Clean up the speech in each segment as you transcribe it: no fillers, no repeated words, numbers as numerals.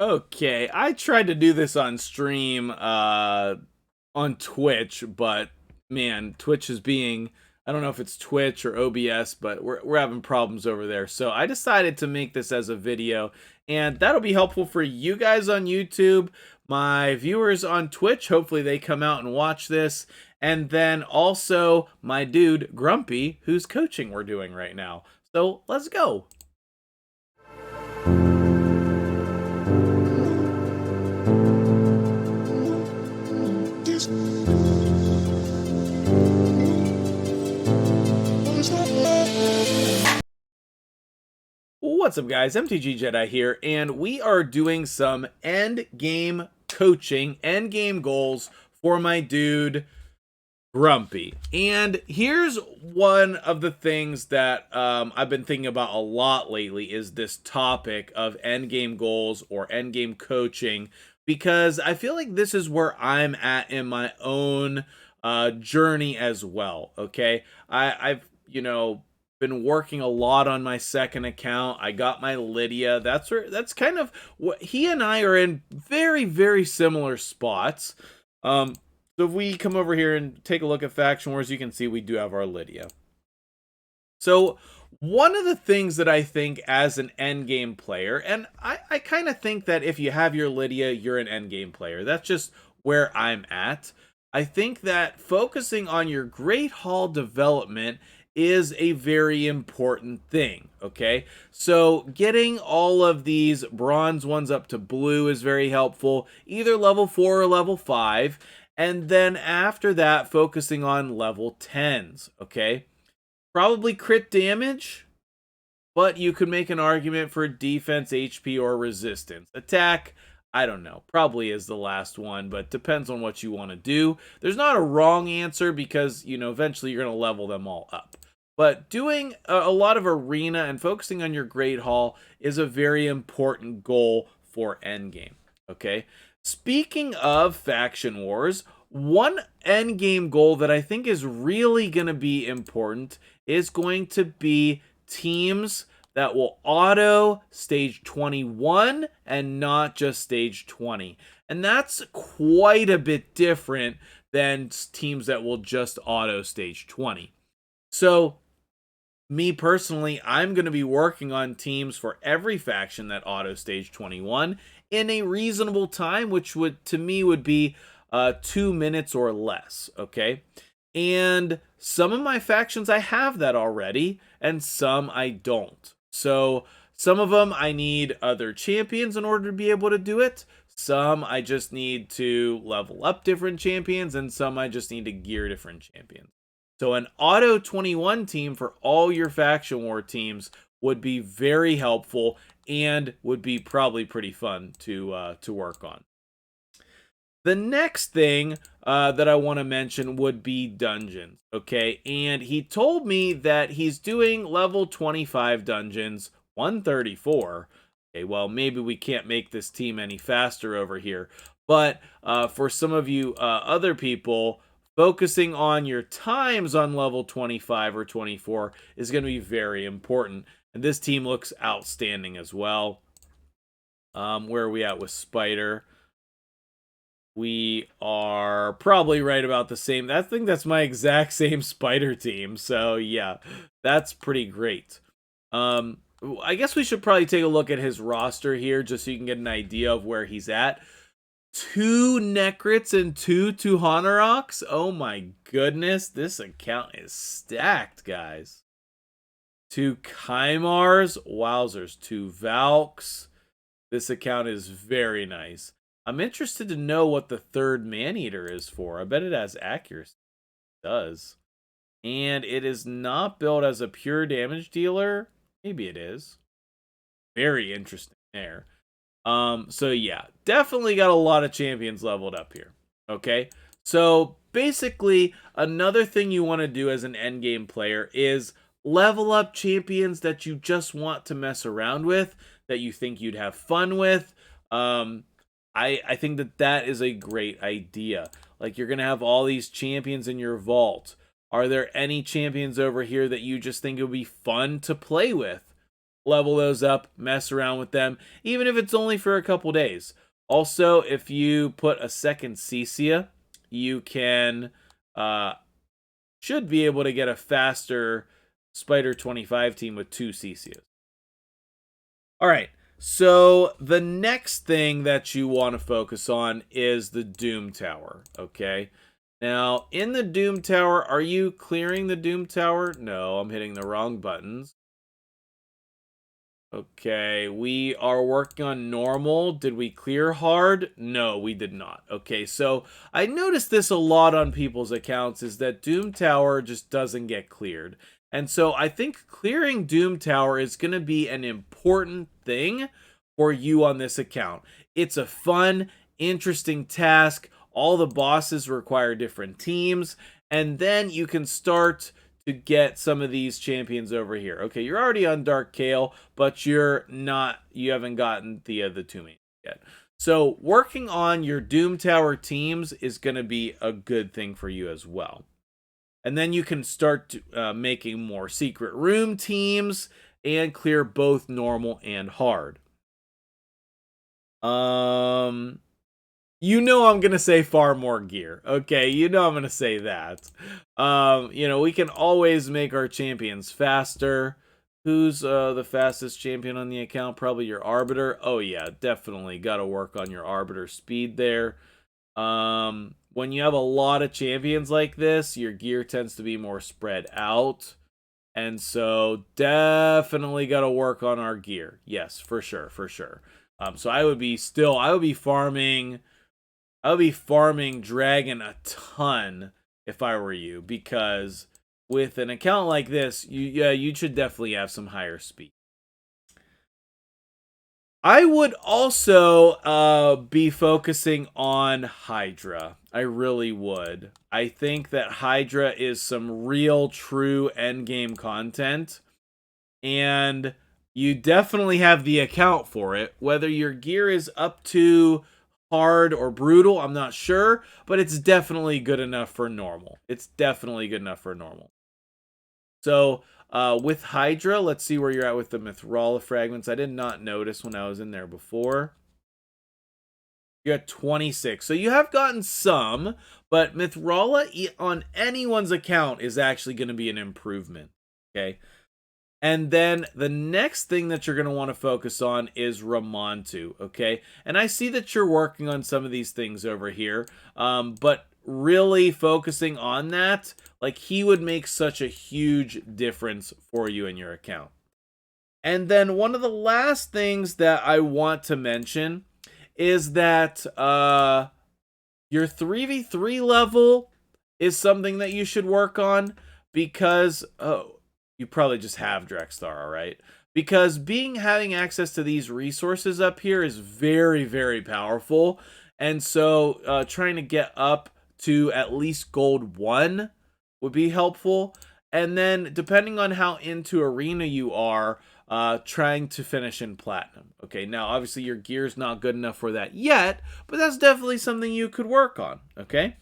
Okay, I tried to do this on stream on Twitch, but man, Twitch is being, I don't know if it's Twitch or OBS, but we're having problems over there. So I decided to make this as a video, and that'll be helpful for you guys on YouTube, my viewers on Twitch, hopefully they come out and watch this, and then also my dude Grumpy, whose coaching we're doing right now. So let's go. What's up, guys? MtgJedi here, and we are doing some end game coaching, end game goals for my dude Grumpy. And here's one of the things that I've been thinking about a lot lately is this topic of end game goals or end game coaching, because I feel like this is where I'm at in my own journey as well. Okay, I've been working a lot on my second account. I got my Lydia. That's kind of what he and I are in, very similar spots. So if we come over here and take a look at Faction Wars, you can see we do have our Lydia. So one of the things that I think as an endgame player, and I kind of think that if you have your Lydia, you're an endgame player. That's just where I'm at. I think that focusing on your Great Hall development is a very important thing, okay? So getting all of these bronze ones up to blue is very helpful, either level 4 or level 5, and then after that, focusing on level 10s, okay? Probably crit damage, but you could make an argument for defense, HP, or resistance. Attack, I don't know, probably is the last one, but depends on what you want to do. There's not a wrong answer because, eventually you're going to level them all up. But doing a lot of arena and focusing on your Great Hall is a very important goal for endgame, okay? Speaking of Faction Wars, one endgame goal that I think is really going to be important is going to be teams that will auto stage 21 and not just stage 20. And that's quite a bit different than teams that will just auto stage 20. So me personally, I'm going to be working on teams for every faction that auto stage 21 in a reasonable time, which would, to me, would be 2 minutes or less, okay? And some of my factions, I have that already, and some I don't. So some of them I need other champions in order to be able to do it. Some I just need to level up different champions, and some I just need to gear different champions. So an auto 21 team for all your faction war teams would be very helpful and would be probably pretty fun to work on. The next thing that I want to mention would be dungeons, okay? And he told me that he's doing level 25 dungeons, 134. Okay, well, maybe we can't make this team any faster over here. But for some of you other people, focusing on your times on level 25 or 24 is going to be very important. And this team looks outstanding as well. Where are we at with Spider? We are probably right about the same. I think that's my exact same Spider team. So yeah, that's pretty great. I guess we should probably take a look at his roster here just so you can get an idea of where he's at. 2 Necrits and 2 Tuhanaroks. Oh my goodness, this account is stacked, guys. 2 Kymars. Wowzers. 2 Valks. This account is very nice. I'm interested to know what the 3rd Maneater is for. I bet it has accuracy. It does. And it is not built as a pure damage dealer. Maybe it is. Very interesting there. So yeah, definitely got a lot of champions leveled up here. Okay, so basically another thing you want to do as an endgame player is level up champions that you just want to mess around with, that you think you'd have fun with. I think that is a great idea. Like, you're gonna have all these champions in your vault. Are there any champions over here that you just think it would be fun to play with? level those up, mess around with them, even if it's only for a couple days. Also, if you put a second Cecia, you can should be able to get a faster Spider 25 team with 2 Cecias. All right. So the next thing that you want to focus on is the Doom Tower, okay? Now, in the Doom Tower, are you clearing the Doom Tower? No, I'm hitting the wrong buttons. Okay, we are working on normal. Did we clear hard? No, we did not. Okay, so I noticed this a lot on people's accounts is that Doom Tower just doesn't get cleared. And so I think clearing Doom Tower is going to be an important thing for you on this account. It's a fun, interesting task. All the bosses require different teams. And then you can start to get some of these champions over here. Okay, you're already on Dark Kale, but you haven't gotten the Toomey yet. So working on your Doom Tower teams is going to be a good thing for you as well. And then you can start making more secret room teams and clear both normal and hard. You know I'm going to say far more gear. Okay, you know I'm going to say that. We can always make our champions faster. Who's the fastest champion on the account? Probably your Arbiter. Oh, yeah, definitely got to work on your Arbiter speed there. When you have a lot of champions like this, your gear tends to be more spread out. And so definitely got to work on our gear. Yes, for sure, for sure. So I would be farming Dragon a ton if I were you, because with an account like this, you should definitely have some higher speed. I would also be focusing on Hydra. I really would. I think that Hydra is some real, true endgame content, and you definitely have the account for it. Whether your gear is up to hard or brutal, I'm not sure, but it's definitely good enough for normal. It's definitely good enough for normal. So with Hydra, let's see where you're at with the Mithrala fragments. I did not notice when I was in there before. You're at 26. So you have gotten some, but Mithrala on anyone's account is actually going to be an improvement. Okay. And then the next thing that you're going to want to focus on is Ramontu, okay? And I see that you're working on some of these things over here, but really focusing on that, like, he would make such a huge difference for you in your account. And then one of the last things that I want to mention is that your 3v3 level is something that you should work on, because you probably just have Drexthar, all right? Because having access to these resources up here is very, very powerful. And so trying to get up to at least gold 1 would be helpful. And then depending on how into arena you are, trying to finish in platinum. Okay, now obviously your gear's not good enough for that yet, but that's definitely something you could work on, okay?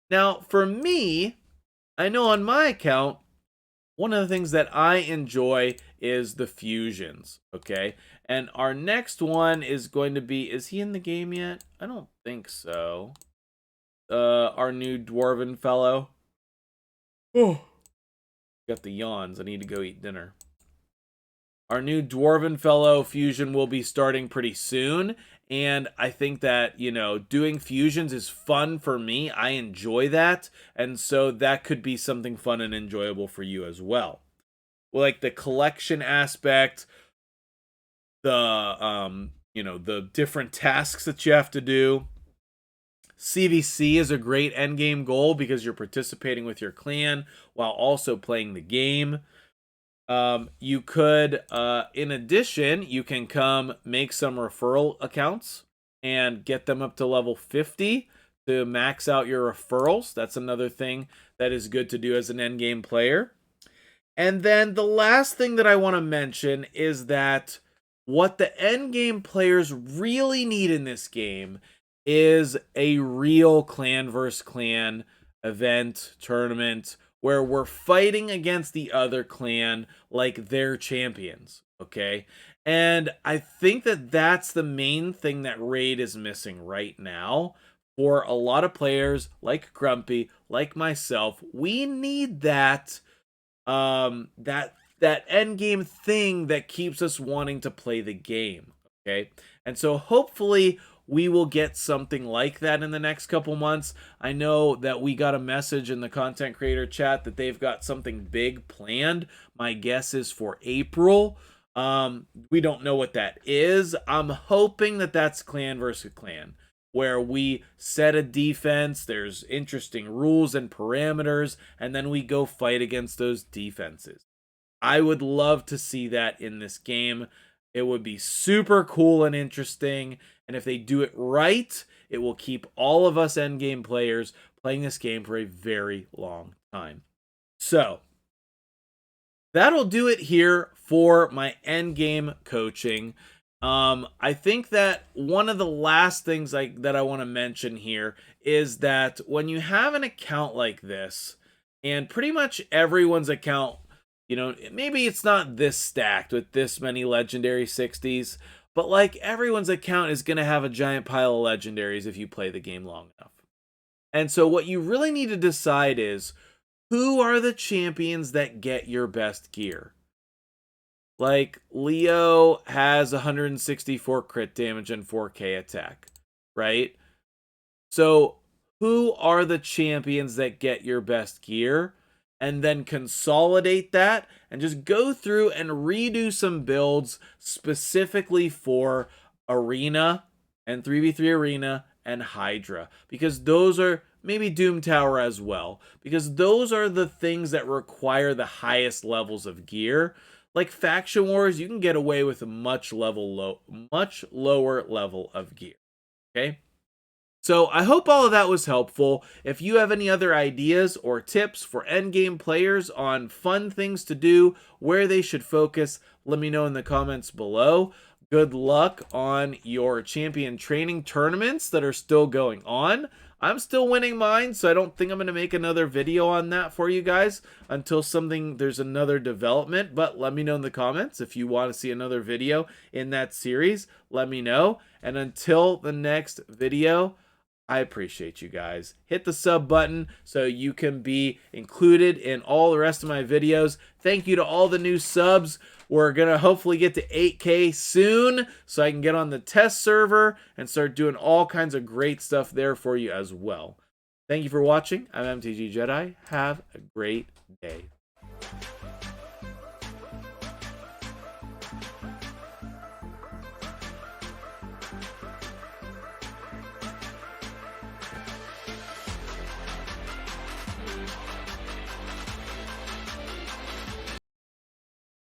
Now, for me, I know on my account, one of the things that I enjoy is the fusions, okay? And our next one is going to be, is he in the game yet? I don't think so. Our new dwarven fellow. Oh, got the yawns. I need to go eat dinner. Our new dwarven fellow fusion will be starting pretty soon. And I think that, doing fusions is fun for me. I enjoy that. And so that could be something fun and enjoyable for you as well. Like the collection aspect, the different tasks that you have to do. CVC is a great endgame goal because you're participating with your clan while also playing the game. You could, in addition, you can come make some referral accounts and get them up to level 50 to max out your referrals. That's another thing that is good to do as an endgame player. And then the last thing that I want to mention is that what the endgame players really need in this game is a real clan versus clan event, tournament, where we're fighting against the other clan like they're champions, Okay. And I think that that's the main thing that Raid is missing right now for a lot of players like Grumpy, like myself. We need that end game thing that keeps us wanting to play the game. Okay. And so hopefully we will get something like that in the next couple months. I know that we got a message in the content creator chat that they've got something big planned. My guess is for April. We don't know what that is. I'm hoping that that's clan versus clan, where we set a defense, there's interesting rules and parameters, and then we go fight against those defenses. I would love to see that in this game. It would be super cool and interesting, and if they do it right, it will keep all of us endgame players playing this game for a very long time. So, that'll do it here for my endgame coaching. I think that one of the last things that I want to mention here is that when you have an account like this, and pretty much everyone's account, you know, maybe it's not this stacked with this many legendary 60s, but like everyone's account is going to have a giant pile of legendaries if you play the game long enough. And so what you really need to decide is, who are the champions that get your best gear? Like, Leo has 164 crit damage and 4k attack, right? So, who are the champions that get your best gear? And then consolidate that and just go through and redo some builds specifically for Arena and 3v3 Arena and Hydra. Because those are, maybe Doom Tower as well, because those are the things that require the highest levels of gear. Like Faction Wars, you can get away with a much lower level of gear. Okay? So I hope all of that was helpful. If you have any other ideas or tips for endgame players on fun things to do, where they should focus, let me know in the comments below. Good luck on your champion training tournaments that are still going on. I'm still winning mine, so I don't think I'm going to make another video on that for you guys until there's another development. But let me know in the comments if you want to see another video in that series. Let me know. And until the next video, I appreciate you guys. Hit the sub button so you can be included in all the rest of my videos. Thank you to all the new subs. We're going to hopefully get to 8K soon so I can get on the test server and start doing all kinds of great stuff there for you as well. Thank you for watching. I'm MtgJedi. Have a great day.